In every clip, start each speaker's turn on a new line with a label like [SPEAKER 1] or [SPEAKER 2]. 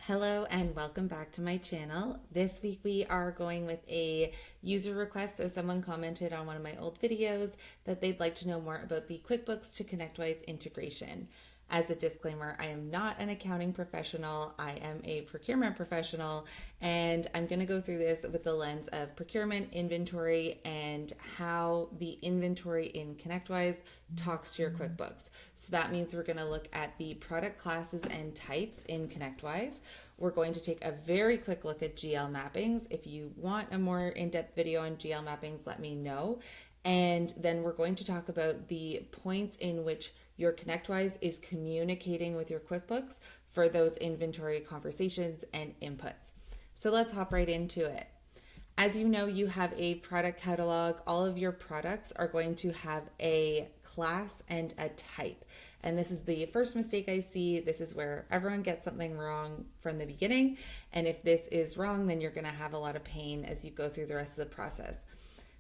[SPEAKER 1] Hello and welcome back to my channel. This week we are going with a user request. So someone commented on one of my old videos that they'd like to know more about the QuickBooks to ConnectWise integration. As a disclaimer, I am not an accounting professional. I am a procurement professional, and I'm going to go through this with the lens of procurement, inventory, and how the inventory in ConnectWise talks to your QuickBooks. So that means we're going to look at the product classes and types in ConnectWise. We're going to take a very quick look at GL mappings. If you want a more in-depth video on GL mappings, let me know. And then we're going to talk about the points in which your ConnectWise is communicating with your QuickBooks for those inventory conversations and inputs. So let's hop right into it. As you know, you have a product catalog. All of your products are going to have a class and a type. And this is the first mistake I see. This is where everyone gets something wrong from the beginning. And if this is wrong, then you're going to have a lot of pain as you go through the rest of the process.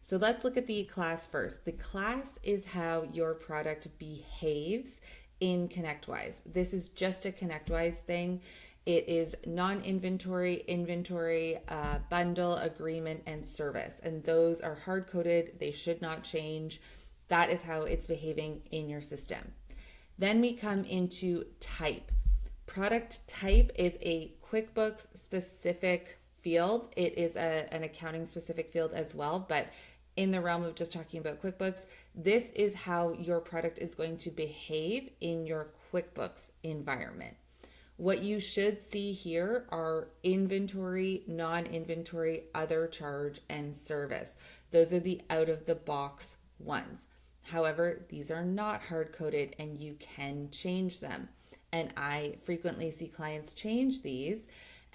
[SPEAKER 1] So let's look at the class first. The class is how your product behaves in ConnectWise. This is just a ConnectWise thing. It is non-inventory, inventory, bundle, agreement, and service. And those are hard-coded. They should not change. That is how it's behaving in your system. Then we come into type. Product type is a QuickBooks specific field. It is an accounting specific field as well, but in the realm of just talking about QuickBooks, this is how your product is going to behave in your QuickBooks environment. What you should see here are inventory, non-inventory, other charge, and service. Those are the out-of-the-box ones. However, these are not hard-coded and you can change them. And I frequently see clients change these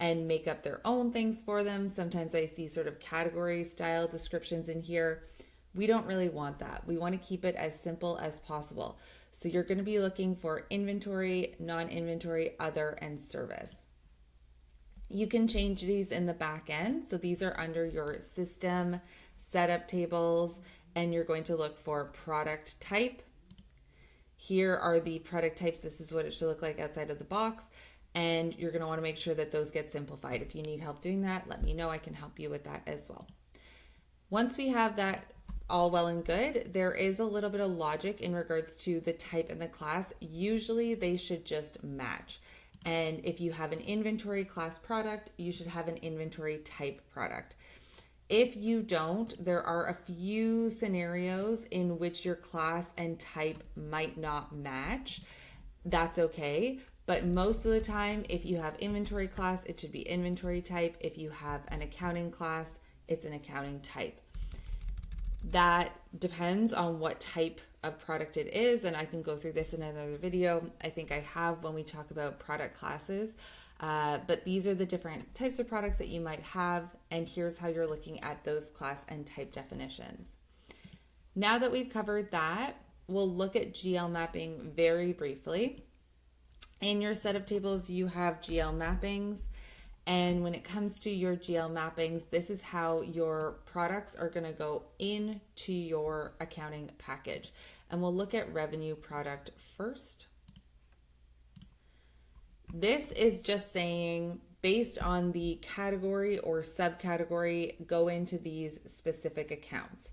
[SPEAKER 1] and make up their own things for them. Sometimes I see sort of category style descriptions in here. We don't really want that. We want to keep it as simple as possible. So you're going to be looking for inventory, non-inventory, other, and service. You can change these in the back end. So these are under your system setup tables, and you're going to look for product type. Here are the product types. This is what it should look like outside of the box. And you're going to want to make sure that those get simplified. If you need help doing that, let me know. I can help you with that as well. Once we have that all well and good, there is a little bit of logic in regards to the type and the class. Usually they should just match. And if you have an inventory class product, you should have an inventory type product. If you don't, there are a few scenarios in which your class and type might not match. That's okay. But most of the time, if you have inventory class, it should be inventory type. If you have an accounting class, it's an accounting type. That depends on what type of product it is, and I can go through this in another video. I think I have when we talk about product classes. But these are the different types of products that you might have, and here's how you're looking at those class and type definitions. Now that we've covered that, we'll look at GL mapping very briefly. In your setup tables, you have GL mappings. And when it comes to your GL mappings, this is how your products are going to go into your accounting package. And we'll look at revenue product first. This is just saying, based on the category or subcategory, go into these specific accounts.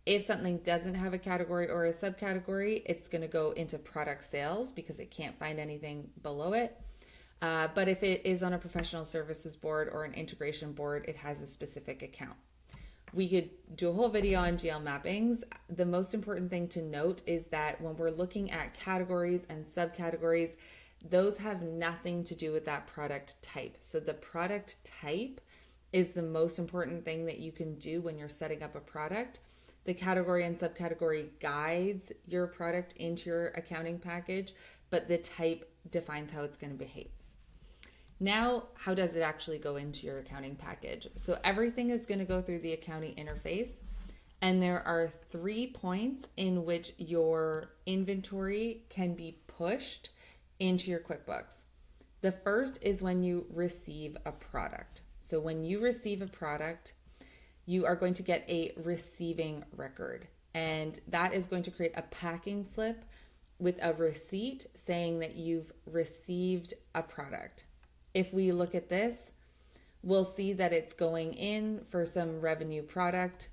[SPEAKER 1] If something doesn't have a category or a subcategory, it's going to go into product sales because it can't find anything below it. But if it is on a professional services board or an integration board, it has a specific account. We could do a whole video on GL mappings. The most important thing to note is that when we're looking at categories and subcategories, those have nothing to do with that product type. So the product type is the most important thing that you can do when you're setting up a product. The category and subcategory guides your product into your accounting package, but the type defines how it's going to behave. Now, how does it actually go into your accounting package? So everything is going to go through the accounting interface, and there are 3 points in which your inventory can be pushed into your QuickBooks. The first is when you receive a product. So when you receive a product, you are going to get a receiving record, and that is going to create a packing slip with a receipt saying that you've received a product. If we look at this, we'll see that it's going in for some revenue product.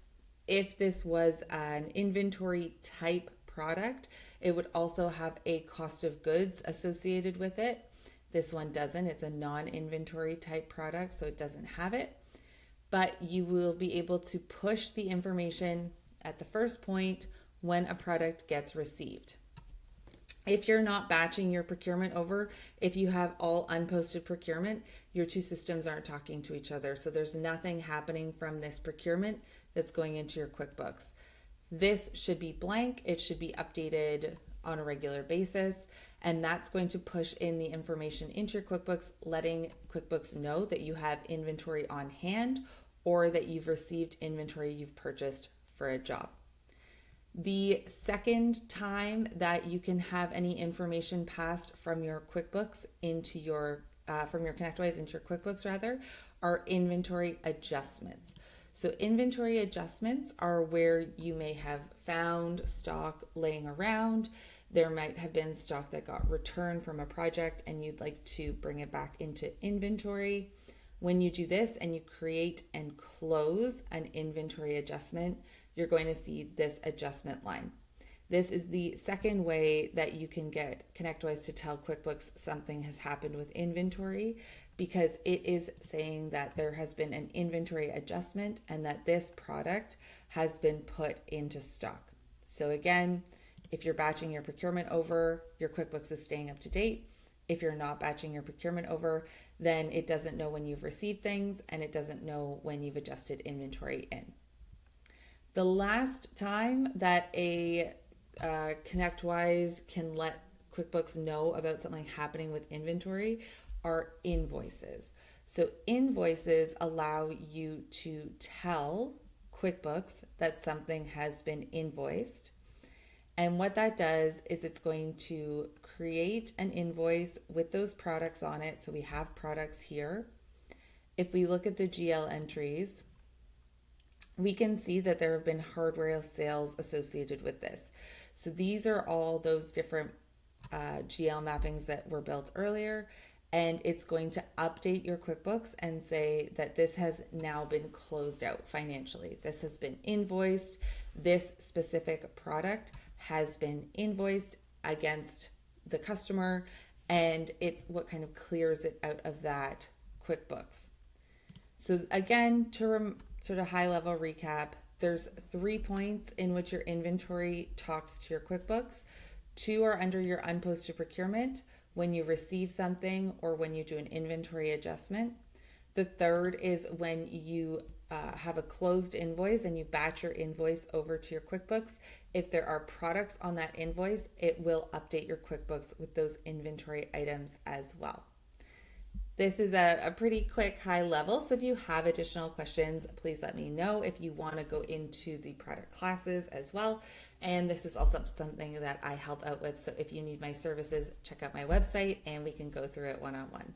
[SPEAKER 1] If this was an inventory type product, it would also have a cost of goods associated with it. This one doesn't. It's a non-inventory type product, so it doesn't have it. But you will be able to push the information at the first point when a product gets received. If you're not batching your procurement over, if you have all unposted procurement, your two systems aren't talking to each other. So there's nothing happening from this procurement that's going into your QuickBooks. This should be blank. It should be updated on a regular basis. And that's going to push in the information into your QuickBooks, letting QuickBooks know that you have inventory on hand or that you've received inventory you've purchased for a job. The second time that you can have any information passed from your QuickBooks into your from your ConnectWise into your QuickBooks are inventory adjustments. So inventory adjustments are where you may have found stock laying around. There might have been stock that got returned from a project and you'd like to bring it back into inventory. When you do this and you create and close an inventory adjustment, you're going to see this adjustment line. This is the second way that you can get ConnectWise to tell QuickBooks something has happened with inventory, because it is saying that there has been an inventory adjustment and that this product has been put into stock. So again, if you're batching your procurement over, your QuickBooks is staying up to date. If you're not batching your procurement over, then it doesn't know when you've received things and it doesn't know when you've adjusted inventory in. The last time that a ConnectWise can let QuickBooks know about something happening with inventory are invoices. So invoices allow you to tell QuickBooks that something has been invoiced. And what that does is it's going to create an invoice with those products on it. So we have products here. If we look at the GL entries, we can see that there have been hardware sales associated with this. So these are all those different GL mappings that were built earlier, and it's going to update your QuickBooks and say that this has now been closed out financially. This has been invoiced. This specific product has been invoiced against the customer, and it's what kind of clears it out of that QuickBooks. So again, to sort of high level recap, there's 3 points in which your inventory talks to your QuickBooks. 2 are under your unposted procurement, when you receive something or when you do an inventory adjustment. The third is when you have a closed invoice and you batch your invoice over to your QuickBooks. If there are products on that invoice, it will update your QuickBooks with those inventory items as well. This is a pretty quick high level. So if you have additional questions, please let me know. If you want to go into the product classes as well. And this is also something that I help out with. So if you need my services, check out my website and we can go through it one-on-one.